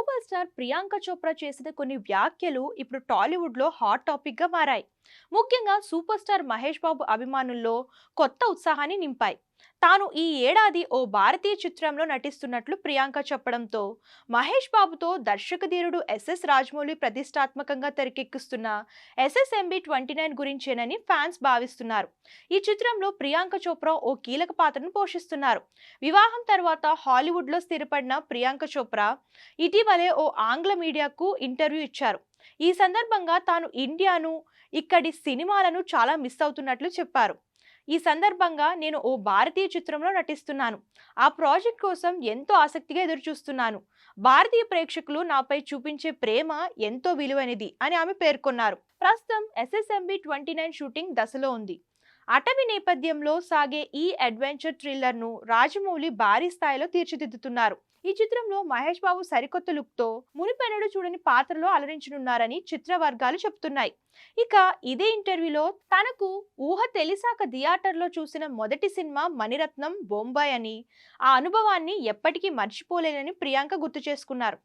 Global star Priyanka Chopra చేసిన కొన్ని వ్యాఖ్యలు ఇప్పుడు టాలీవుడ్లో హాట్ టాపిక్గా మారాయి. ముఖ్యంగా సూపర్ స్టార్ మహేష్ బాబు అభిమానుల్లో కొత్త ఉత్సాహాన్ని నింపాయి. తాను ఈ ఏడాది ఓ భారతీయ చిత్రంలో నటిస్తున్నట్లు ప్రియాంక చెప్పడంతో మహేష్ బాబుతో దర్శకధీరుడు ఎస్ఎస్ రాజమౌళి ప్రతిష్టాత్మకంగా తెరకెక్కిస్తున్న SSMB29 గురించేనని ఫ్యాన్స్ భావిస్తున్నారు. ఈ చిత్రంలో ప్రియాంక చోప్రా ఓ కీలక పాత్రను పోషిస్తున్నారు. వివాహం తర్వాత హాలీవుడ్లో స్థిరపడిన ప్రియాంక చోప్రా ఇటీవలే ఓ ఆంగ్ల మీడియాకు ఇంటర్వ్యూ ఇచ్చారు. ఈ సందర్భంగా తాను ఇండియాను, ఇక్కడి సినిమాలను చాలా మిస్ అవుతున్నట్లు చెప్పారు. ఈ సందర్భంగా నేను ఓ భారతీయ చిత్రంలో నటిస్తున్నాను. ఆ ప్రాజెక్ట్ కోసం ఎంతో ఆసక్తిగా ఎదురుచూస్తున్నాను. భారతీయ ప్రేక్షకులు నాపై చూపించే ప్రేమ ఎంతో విలువైనది అని ఆమె పేర్కొన్నారు. ప్రస్తుతం SSMB29 షూటింగ్ దశలో ఉంది. అటవీ నేపథ్యంలో సాగే ఈ అడ్వెంచర్ థ్రిల్లర్ను రాజమౌళి భారీ స్థాయిలో తీర్చిదిద్దుతున్నారు. ఈ చిత్రంలో మహేష్ బాబు సరికొత్త లుక్తో మునిపెన్నడూ చూడని పాత్రలో అలరించనున్నారని చిత్ర వర్గాలు చెబుతున్నాయి. ఇక ఇదే ఇంటర్వ్యూలో తనకు ఊహ తెలిసాక థియేటర్లో చూసిన మొదటి సినిమా మణిరత్నం బొంబాయి అని, ఆ అనుభవాన్ని ఎప్పటికీ మర్చిపోలేనని ప్రియాంక గుర్తు చేసుకున్నారు.